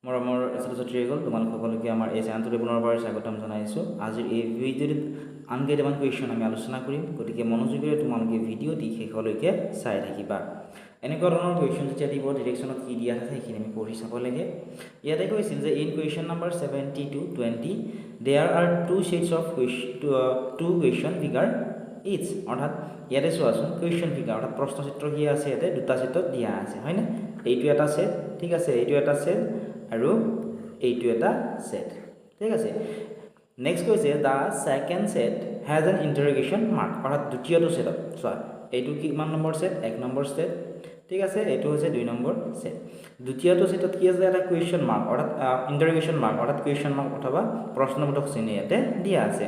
মৰমৰ ছাত্ৰ-ছাত্ৰীসকল তোমালোক সকলোকে আমাৰ এই চেনেলটোলৈ পুনৰবাৰ স্বাগতম জনাইছোঁ। আজিৰ এই ভিডিঅ'টোত আন কেইটামান কুৱেশ্যন আমি আলোচনা কৰিম, গতিকে মনোযোগেৰে তোমালোকে ভিডিঅ'টি শেষলৈকে চাই থাকিবা। এনেকুৱা ধৰণৰ কুৱেশ্যন যেতিয়া দিব ডিৰেকশ্যনত কি দিয়া আছে সেইখিনি আমি পঢ়ি চাব লাগে। ইয়াতে কৈছিল যে in question number 70 to 20 there are two sets of two question figure its, অৰ্থাৎ ইয়াতে চোৱাচোন কুৱেশ্যন ফিগাৰ অৰ্থাৎ প্ৰশ্নচিত্ৰ কি আছে, ইয়াতে দুটা ছেটত দিয়া আছে, হয়নে? এইটো এটা ছেট, ঠিক আছে, এইটো এটা ছেট আৰু এইটো এটা ছেট, ঠিক আছে। নেক্সট কৈছে the second set has an interrogation mark, অৰ্থাৎ দ্বিতীয়টো ছেটত চোৱা এইটো কিমান নম্বৰ ছেট, 1 নম্বৰ ছেট, ঠিক আছে, এইটো হৈছে 2 নম্বৰ ছেট। দ্বিতীয়টো ছেটত কি আছে, এটা কুৱেশ্যন মাৰ্ক অৰ্থাৎ ইণ্টাৰগেশ্যন মাৰ্ক অৰ্থাৎ কুৱেশ্যন মাৰ্ক অথবা প্ৰশ্নবোধক চিহ্ন ইয়াতে দিয়া আছে।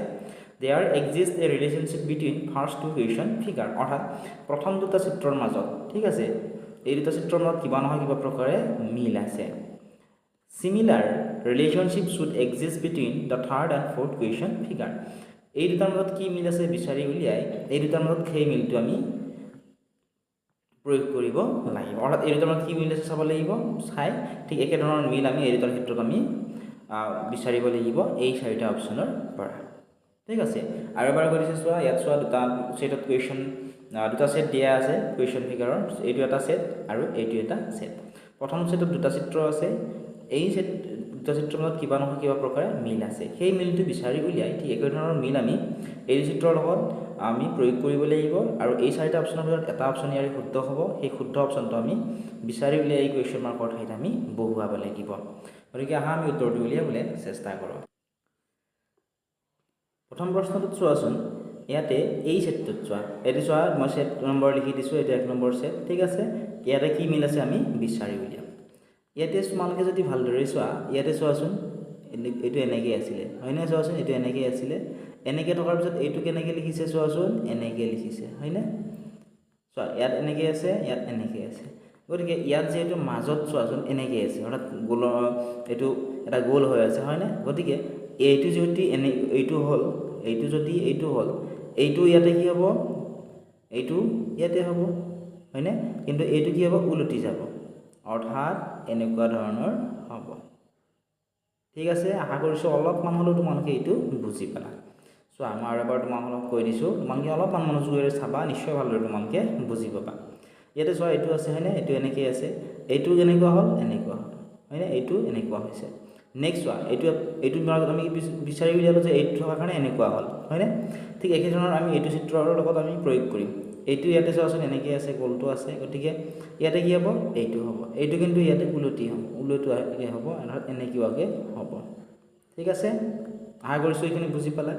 There exist a relationship between first two question figure, অৰ্থাৎ প্ৰথম দুটা চিত্ৰৰ মাজত, ঠিক আছে, এই দুটা চিত্ৰৰ মাজত কিবা নহয় কিবা প্ৰকাৰে মিল আছে। Similar relationship should exist between the third and fourth question figure. এই দুটাৰ মাজত কি মিল আছে বিচাৰি উলিয়াই এই দুটাৰ মাজত সেই মিলটো আমি প্ৰয়োগ কৰিব লাগিব, অৰ্থাৎ এই দুটাৰ মাজত কি মিল আছে চাব লাগিব, চাই ঠিক একেধৰণৰ মিল আমি এই দুটাৰ ক্ষেত্ৰত আমি বিচাৰিব লাগিব এই চাৰিটা অপশ্যনৰ পৰা, ঠিক আছে। আৰু এবাৰ কৈ দিছোঁ চোৱা, ইয়াত চোৱা দুটা ছেটত কুৱেশ্যন দুটা ছেট দিয়া আছে কুৱেশ্যন ফিগাৰৰ, এইটো এটা ছেট আৰু এইটো এটা ছেট। প্ৰথম ছেটত দুটা চিত্ৰ আছে, এই দুটা চিত্ৰৰ মাজত কিবা নহয় কিবা প্ৰকাৰে মিল আছে, সেই মিলটো বিচাৰি উলিয়াই ঠিক একেধৰণৰ মিল আমি এই চিত্ৰৰ লগত আমি প্ৰয়োগ কৰিব লাগিব আৰু এই চাৰিটা অপশ্যনৰ ভিতৰত এটা অপশ্যন ইয়াৰে শুদ্ধ হ'ব, সেই শুদ্ধ অপশ্যনটো আমি বিচাৰি উলিয়াই এই কুৱেশ্যন মাৰ্কৰ ঠাইত আমি বহুৱাব লাগিব। গতিকে আহা আমি উত্তৰটো উলিয়াবলৈ চেষ্টা কৰোঁ। প্ৰথম প্ৰশ্নটোত চোৱাচোন, ইয়াতে এই ছেটটোত চোৱা, এইটো চোৱা মই ছেট নম্বৰ লিখি দিছোঁ, এইটো 1 নম্বৰ ছেট, ঠিক আছে। ইয়াতে কি মিল আছে আমি বিচাৰি উলিয়াম। ইয়াতে তোমালোকে যদি ভালদৰে চোৱা, ইয়াতে চোৱাচোন এইটো এনেকৈ আছিলে, হয়নে? চোৱাচোন এইটো এনেকৈ আছিলে, এনেকৈ থকাৰ পিছত এইটো কেনেকৈ লিখিছে চোৱাচোন, এনেকৈ লিখিছে, হয়নে? চোৱা ইয়াত এনেকৈ আছে, ইয়াত এনেকৈ আছে, গতিকে ইয়াত যিহেতু মাজত চোৱাচোন এনেকৈ আছে, অৰ্থাৎ গোলৰ এইটো এটা গোল হৈ আছে, হয়নে? গতিকে এইটো যদি এইটো হ'ল, এইটো যদি এইটো হ'ল, এইটো ইয়াতে কি হ'ব, এইটো ইয়াতে হ'ব, হয়নে? কিন্তু এইটো কি হ'ব, ওলটি যাব, অৰ্থাৎ এনেকুৱা ধৰণৰ হ'ব, ঠিক আছে। আশা কৰিছোঁ অলপমান হ'লেও তোমালোকে এইটো বুজি পালা। চোৱা মই আৰু এবাৰ তোমালোকক কৈ দিছোঁ, তোমালোকে অলপমান মনোযোগেৰে চাবা, নিশ্চয় ভালদৰে তোমালোকে বুজি পাবা। ইয়াতে চোৱা এইটো আছে, হয়নে? এইটো এনেকৈ আছে, এইটো কেনেকুৱা হ'ল, এনেকুৱা হ'ল, হয়নে? এইটো এনেকুৱা হৈছে। নেক্সট চোৱা এইটো মাজত আমি বিচাৰি উলিয়ালোঁ যে এইটো থকাৰ কাৰণে এনেকুৱা হ'ল, হয়নে? ঠিক একেধৰণৰ আমি এইটো চিত্ৰৰ লগত আমি প্ৰয়োগ কৰিম। এইটো ইয়াতে চোৱাচোন এনেকৈ আছে, গোলটো আছে, গতিকে ইয়াতে কি হ'ব, এইটো হ'ব, এইটো কিন্তু ইয়াতে ওলটি হ'ব, ওলটোৱাকৈ হ'ব, অৰ্থাৎ এনেকুৱাকৈ হ'ব, ঠিক আছে। আশা কৰিছোঁ এইখিনি বুজি পালা।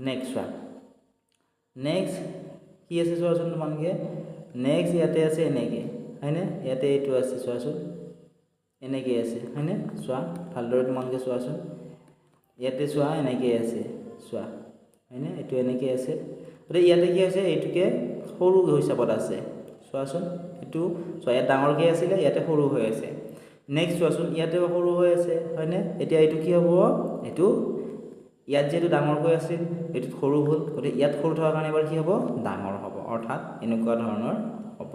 নেক্সট চোৱা, নেক্সট কি আছে চোৱাচোন তোমালোকে, নেক্সট ইয়াতে আছে এনেকৈ, হয়নে? ইয়াতে এইটো আছে চোৱাচোন এনেকৈ আছে, হয়নে? চোৱা ভালদৰে তোমালোকে চোৱাচোন, ইয়াতে চোৱা এনেকৈ আছে, চোৱা, হয়নে? এইটো এনেকৈ আছে, গতিকে ইয়াতে কি হৈছে, এইটোকে সৰু হিচাপত আছে, চোৱাচোন এইটো চোৱা ইয়াত ডাঙৰকৈ আছিলে, ইয়াতে সৰু হৈ আছে। নেক্সট চোৱাচোন ইয়াতেও সৰু হৈ আছে, হয়নে? এতিয়া এইটো কি হ'ব, এইটো ইয়াত যিহেতু ডাঙৰকৈ আছিল এইটোত সৰু হ'ল, গতিকে ইয়াত সৰু থকাৰ কাৰণে এবাৰ কি হ'ব, ডাঙৰ হ'ব, অৰ্থাৎ এনেকুৱা ধৰণৰ হ'ব,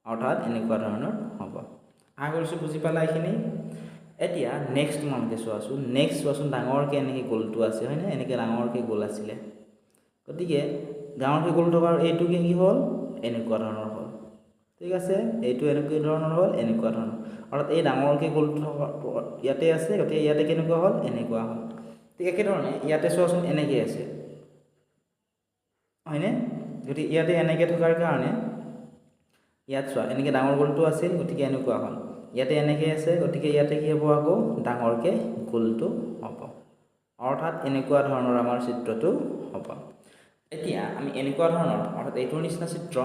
অৰ্থাৎ এনেকুৱা ধৰণৰ হ'ব। আশা কৰিছোঁ বুজি পালা এইখিনি। এতিয়া নেক্সট তোমালোকে চোৱাচোন, নেক্সট চোৱাচোন ডাঙৰকৈ এনেকৈ গোলটো আছে, হয়নে? এনেকৈ ডাঙৰকৈ গোল আছিলে, গতিকে ডাঙৰকৈ গোল থকাৰ এইটো কি হ'ল, এনেকুৱা ধৰণৰ হ'ল, ঠিক আছে। এইটো এনেকুৱা ধৰণৰ হ'ল, এনেকুৱা ধৰণৰ, অৰ্থাৎ এই ডাঙৰকৈ গোলটো থকা ইয়াতে আছে, গতিকে ইয়াতে কেনেকুৱা হ'ল, এনেকুৱা হ'ল। ঠিক একেধৰণে ইয়াতে চোৱাচোন এনেকৈ আছে, হয়নে? গতিকে ইয়াতে এনেকৈ থকাৰ কাৰণে ইয়াত চোৱা এনেকৈ ডাঙৰ গোলটো আছিল, গতিকে এনেকুৱা হ'ল। ইয়াতে এনেকৈ আছে, গতিকে ইয়াতে কি হ'ব, আকৌ ডাঙৰকৈ গোলটো হ'ব, অৰ্থাৎ এনেকুৱা ধৰণৰ আমাৰ চিত্ৰটো হ'ব। এতিয়া আমি এনেকুৱা ধৰণৰ অৰ্থাৎ এইটোৰ নিচিনা চিত্ৰ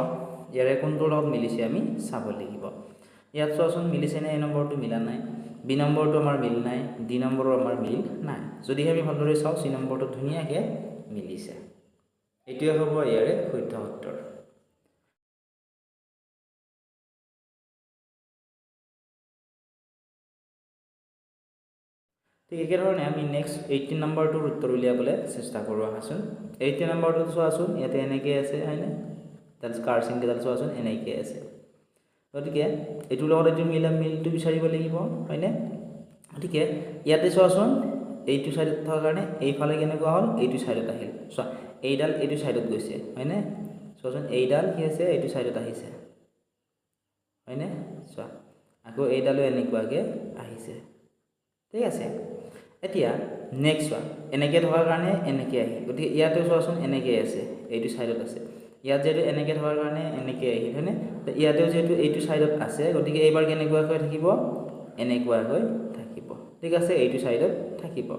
ইয়াৰে কোনটোৰ লগত মিলিছে আমি চাব লাগিব। ইয়াত চোৱাচোন মিলিছেনে, এ নম্বৰটো মিলা নাই, বি নম্বৰটো আমাৰ মিল নাই, ডি নম্বৰো আমাৰ মিল নাই। যদিহে আমি ভালদৰে চাওঁ চি নম্বৰটো ধুনীয়াকৈ মিলিছে, এইটোৱে হ'ব ইয়াৰে শুদ্ধ উত্তৰ। ঠিক একেধৰণে আমি নেক্সট 18 নম্বৰটোৰ উত্তৰ উলিয়াবলৈ চেষ্টা কৰোঁ আহাচোন। 18 নম্বৰটো চোৱাচোন, ইয়াতে এনেকৈ আছে, হয়নে? তাৰ কাৰ্চিংকেইডাল চোৱাচোন এনেকৈ আছে, গতিকে এইটোৰ লগত এইটো মিলটো বিচাৰিব লাগিব হয়নে গতিকে ইয়াতে চোৱাচোন এইটো সাইডত থকাৰ কাৰণে এইফালে কেনেকুৱা হ'ল এইটো সাইডত আহিল চোৱা এইডাল এইটো সাইডত গৈছে হয়নে চোৱাচোন এইডাল কি আছে এইটো সাইডত আহিছে হয়নে চোৱা আকৌ এইডালো এনেকুৱাকে আহিছে ঠিক আছে এতিয়া নেক্সট চোৱা এনেকৈ থকাৰ কাৰণে এনেকৈ আহিল গতিকে ইয়াতে চোৱাচোন এনেকৈ আছে এইটো সাইডত আছে ইয়াত যেটো এনেকৈ থকাৰ কাৰণে এনেকৈ আহিল হয়নে ইয়াতেও যেটো এইটো সাইডত আছে গতিকে এইবাৰ কেনেকুৱাকৈ থাকিব এনেকুৱাকৈ থাকিব ঠিক আছে এইটো সাইডত থাকিব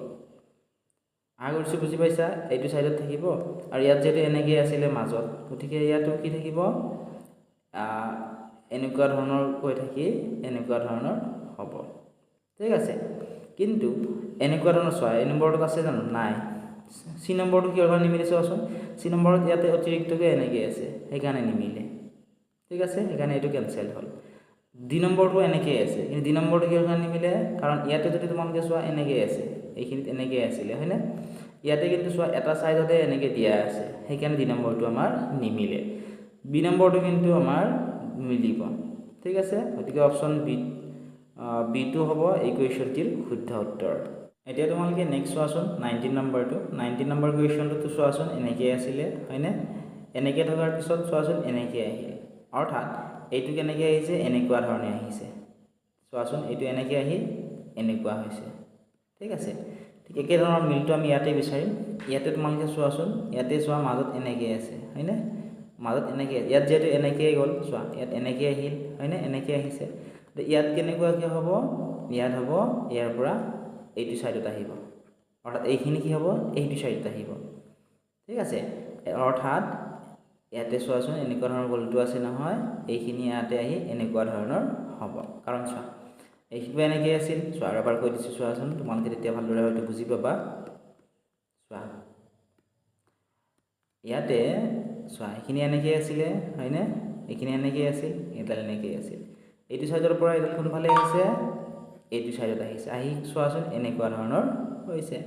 আগৰটো বুজি পাইছা এইটো সাইডত থাকিব আৰু ইয়াত যেটো এনেকৈ আছিল মাজত গতিকে ইয়াতো কি থাকিব এনেকুৱা ধৰণৰ কৈ থাকি এনেকুৱা ধৰণৰ হ'ব ঠিক আছে কিন্তু এনেকুৱা ধৰণৰ চোৱা এই নম্বৰটো আছে জানো নাই সি নম্বৰটো কিহৰ কাৰণে নিমিলে চোৱাচোন সি নম্বৰত ইয়াতে অতিৰিক্তকৈ এনেকৈ আছে সেইকাৰণে নিমিলে ঠিক আছে সেইকাৰণে এইটো কেনসেল হ'ল ডি নম্বৰটো এনেকৈ আছে কিন্তু ডি নম্বৰটো কিহৰ কাৰণে নিমিলে কাৰণ ইয়াতে যদি তোমালোকে চোৱা এনেকৈ আছে এইখিনিত এনেকৈ আছিলে হয়নে ইয়াতে কিন্তু চোৱা এটা সাইডতে এনেকৈ দিয়া আছে সেইকাৰণে ডি নম্বৰটো আমাৰ নিমিলে বি নম্বৰটো কিন্তু আমাৰ মিলিব ঠিক আছে গতিকে অপশ্যন বিটো হ'ব এই কুৱেশ্যনটিৰ শুদ্ধ উত্তৰ এতিয়া তোমালোকে নেক্সট চোৱাচোন 19 নম্বৰটো 19 নম্বৰ কুৱেশ্যনটো চোৱাচোন এনেকৈ আছিলে হয়নে এনেকৈ থকাৰ পিছত চোৱাচোন এনেকৈ আহিল অৰ্থাৎ এইটো কেনেকৈ আহিছে এনেকুৱা ধৰণে আহিছে চোৱাচোন এইটো এনেকৈ আহিল এনেকুৱা হৈছে ঠিক আছে ঠিক একে ধৰণৰ মিলটো আমি ইয়াতে বিচাৰিম ইয়াতে তোমালোকে চোৱাচোন ইয়াতে চোৱা মাজত এনেকৈ আছে হয়নে মাজত এনেকৈ ইয়াত যেটো এনেকৈ গ'ল চোৱা ইয়াত এনেকৈ আহিল হয়নে এনেকৈ আহিছে ইয়াত কেনেকুৱাকৈ হ'ব ইয়াত হ'ব ইয়াৰ পৰা এইটো সাইডত আহিব অৰ্থাৎ এইখিনি কি হ'ব এইটো সাইডত আহিব ঠিক আছে অৰ্থাৎ ইয়াতে চোৱাচোন এনেকুৱা ধৰণৰ গলটো আছে নহয় এইখিনি ইয়াতে আহি এনেকুৱা ধৰণৰ হ'ব কাৰণ চোৱা এইটো এনেকৈ আছিল চোৱা আৰু এবাৰ কৈ দিছোঁ চোৱাচোন তোমালোকে তেতিয়া ভালদৰে হয়তো বুজি পাবা চোৱা ইয়াতে চোৱা এইখিনি এনেকৈ আছিলে হয়নে এইখিনি এনেকৈ আছিল এডাল এনেকৈ আছিল এইটো সাইডৰ পৰা এডাল কোনফালে আহিছে এইটো সাইডত আহিছে আহি চোৱাচোন এনেকুৱা ধৰণৰ হৈছে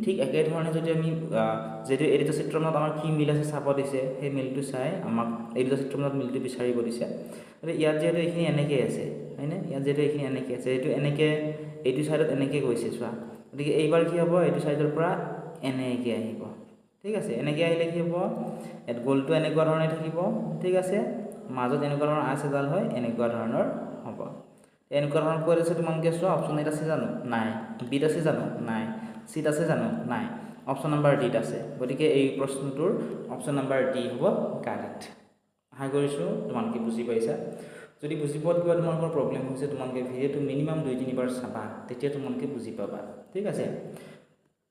ঠিক একেধৰণে যদি আমি যেটো এই দুটা চিত্ৰৰ মাজত আমাৰ কি মিল আছে চাব দিছে সেই মিলটো চাই আমাক এই দুটা চিত্ৰৰ মাজত মিলটো বিচাৰিব দিছে গতিকে ইয়াত যেটো এইখিনি এনেকৈ আছে হয়নে ইয়াত যেটো এইখিনি এনেকৈ আছে এইটো এনেকৈ এইটো সাইডত এনেকৈ গৈছে চোৱা গতিকে এইবাৰ কি হ'ব এইটো সাইডৰ পৰা এনেকৈ আহিব ঠিক আছে এনেকৈ আহিলে কি হ'ব ইয়াত গলটো এনেকুৱা ধৰণে থাকিব ঠিক আছে মাজত এনেকুৱা ধৰণৰ আঁচ এডাল হয় এনেকুৱা ধৰণৰ হ'ব এনেকুৱা ধৰণৰ কৈ আছে তোমালোকে চোৱা অপশ্যন এত আছে জানো নাই বিত আছে জানো নাই চিত আছে জানো নাই অপশ্যন নম্বৰ ডিত আছে গতিকে এই প্ৰশ্নটোৰ অপশ্যন নম্বৰ ডি হ'ব কাৰেক্ট আশা কৰিছোঁ তোমালোকে বুজি পাইছা যদি বুজি পোৱাত কিবা তোমালোকৰ প্ৰব্লেম হৈছে তোমালোকে ভিডিঅ'টো মিনিমাম 2-3 বাৰ চাবা তেতিয়া তোমালোকে বুজি পাবা ঠিক আছে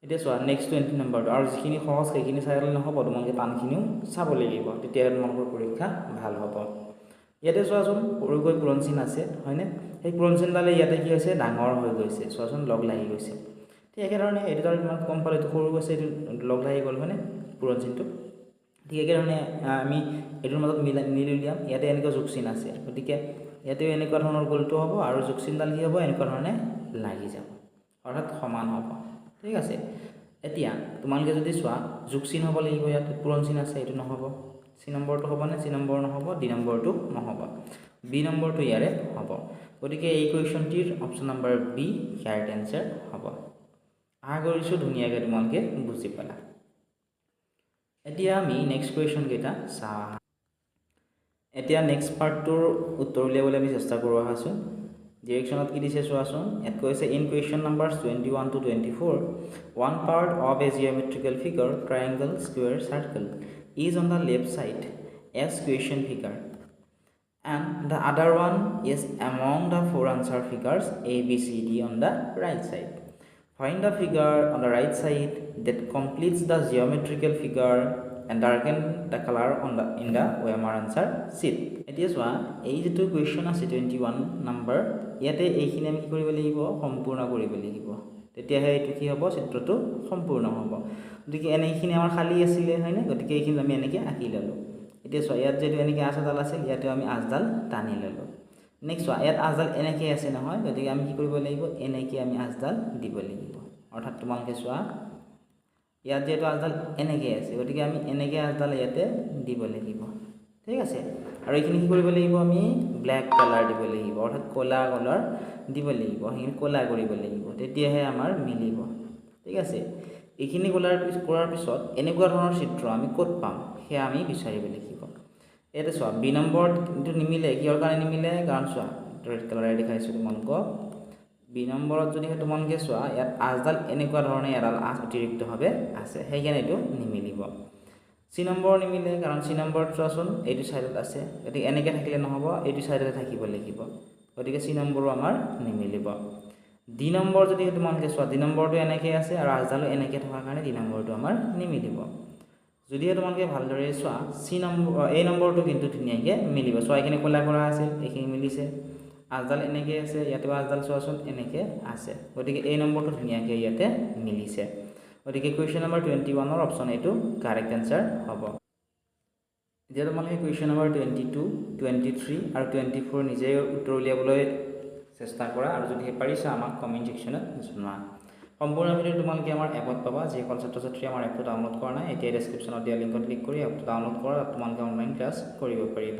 এতিয়া চোৱা নেক্সট 20 নম্বৰটো আৰু যিখিনি সহজ সেইখিনি চাইলে নহ'ব তোমালোকে টানখিনিও চাব লাগিব তেতিয়া তোমালোকৰ পৰীক্ষা ভাল হ'ব ইয়াতে চোৱাচোন সৰুকৈ পূৰণ চিন আছে হয়নে সেই পূৰণ চিনডালে ইয়াতে কি হৈছে ডাঙৰ হৈ গৈছে চোৱাচোন লগ লাগি গৈছে ঠিক একেধৰণে এইটো তাৰ ইমান কম পালে এইটো সৰু গৈছে এইটো লগ লাগি গ'ল হয়নে পূৰণ চিনটো ঠিক একেধৰণে আমি এইটোৰ মাজত মিলি উলিয়াম ইয়াতে এনেকুৱা যোগ চিন আছে গতিকে ইয়াতেও এনেকুৱা ধৰণৰ গলটো হ'ব আৰু যোগ চিনডাল কি হ'ব এনেকুৱা ধৰণে লাগি যাব অৰ্থাৎ সমান হ'ব ঠিক আছে এতিয়া তোমালোকে যদি চোৱা যোগ চিন হ'ব লাগিব ইয়াতে পূৰণ চিন আছে এইটো নহ'ব সি নম্বৰটো হ'ব নে সি নম্বৰ নহ'ব ডি নম্বৰটো নহ'ব বি নম্বৰটো ইয়াৰে হ'ব গতিকে এই কুৱেশ্যনটিৰ option number B right answer হ'ব আশা কৰিছোঁ ধুনীয়াকৈ তোমালোকে বুজি পালা এতিয়া আমি নেক্সট কুৱেশ্যন কেইটা চাওঁ এতিয়া নেক্সট পাৰ্টটোৰ উত্তৰ উলিয়াবলৈ আমি চেষ্টা কৰোঁ আহাচোন ডিৰেকশ্যনত কি দিছে চোৱাচোন ইয়াত কৈছে in question number 21 to 24 one part of a geometrical figure triangle square circle is on the left side as question figure and the other one is among the four answer figures A, B, C, D on the right side. Find the figure on the right side that completes the geometrical figure and darken the color on the in the OMR answer sheet. এতিয়া চোৱা এই যেটো question আছে 21 number ইয়াতে এইখিনি আমি কি কৰিব লাগিব সম্পূৰ্ণ কৰিব লাগিব তেতিয়াহে এইটো কি হ'ব চিত্ৰটো সম্পূৰ্ণ হ'ব গতিকে এনেখিনি আমাৰ খালি আছিলে হয়নে গতিকে এইখিনি আমি এনেকৈ আঁকি ল'লোঁ এতিয়া চোৱা ইয়াত যেটো এনেকৈ আঁচডাল আছিল ইয়াতে আমি আঁচডাল টানি ল'লোঁ নেক্সট চোৱা ইয়াত আঁচডাল এনেকৈ আছে নহয় গতিকে আমি কি কৰিব লাগিব এনেকৈ আমি আঁচডাল দিব লাগিব অৰ্থাৎ তোমালোকে চোৱা ইয়াত যেটো আঁচডাল এনেকৈ আছে গতিকে আমি এনেকৈ আঁচডাল ইয়াতে দিব লাগিব ঠিক আছে আৰু এইখিনি কি কৰিব লাগিব আমি ব্ল্যাক কালাৰ দিব লাগিব অৰ্থাৎ ক'লা কালাৰ দিব লাগিব সেইখিনি ক'লা কৰিব লাগিব তেতিয়াহে আমাৰ মিলিব ঠিক আছে এইখিনি কৰাৰ পিছত এনেকুৱা ধৰণৰ চিত্ৰ আমি ক'ত পাম সেয়া আমি বিচাৰিব লাগিব এটা চোৱা বি নম্বৰত কিন্তু নিমিলে কিহৰ কাৰণে নিমিলে কাৰণ চোৱা ৰেড কালাৰে দেখাইছোঁ তোমালোকক বি নম্বৰত যদি তোমালোকে চোৱা ইয়াত আঁচডাল এনেকুৱা ধৰণে এডাল আঁচ অতিৰিক্তভাৱে আছে সেইকাৰণে এইটো নিমিলিব সি নম্বৰ নিমিলে কাৰণ সি নম্বৰত চোৱাচোন এইটো সাইডত আছে গতিকে এনেকৈ থাকিলে নহ'ব এইটো সাইডতে থাকিব লাগিব গতিকে সি নম্বৰো আমাৰ নিমিলিব ডি নম্বৰ যদি তোমালোকে চোৱা ডি নম্বৰটো এনেকৈ আছে আৰু আঁচডালো এনেকৈ থকাৰ কাৰণে ডি নম্বৰটো আমাৰ নিমিলিব যদিহে তোমালোকে ভালদৰে চোৱা সি নম্বৰ এই নম্বৰটো কিন্তু ধুনীয়াকৈ মিলিব চোৱা এইখিনি ক'লা কৰা আছিল এইখিনি মিলিছে আঁচডাল এনেকৈ আছে ইয়াতে আঁচডাল চোৱাচোন এনেকৈ আছে গতিকে এই নম্বৰটো ধুনীয়াকৈ ইয়াতে মিলিছে গতিকে কুৱেশ্যন নম্বৰ 21ৰ অপশ্যন এইটো কাৰেক্ট এনসাৰ হ'ব এতিয়া তোমালোকে কুৱেশ্যন নম্বৰ 22 23 আৰু 24 নিজে উত্তৰ উলিয়াবলৈ চেষ্টা কৰা আৰু যদি পাৰিছা আমাক কমেণ্ট ছেকশ্যনত জনোৱা সম্পূৰ্ণ ভিডিঅ' তোমালোকে আমাৰ এপত পাবা যিসকল ছাত্ৰ ছাত্ৰী আমাৰ এপটো ডাউনলোড কৰা নাই এতিয়া ডেছক্ৰিপশ্যনত দিয়া লিংকত ক্লিক কৰি এপটো ডাউনলোড কৰা তোমালোকে অনলাইন ক্লাছ কৰিব পাৰিবা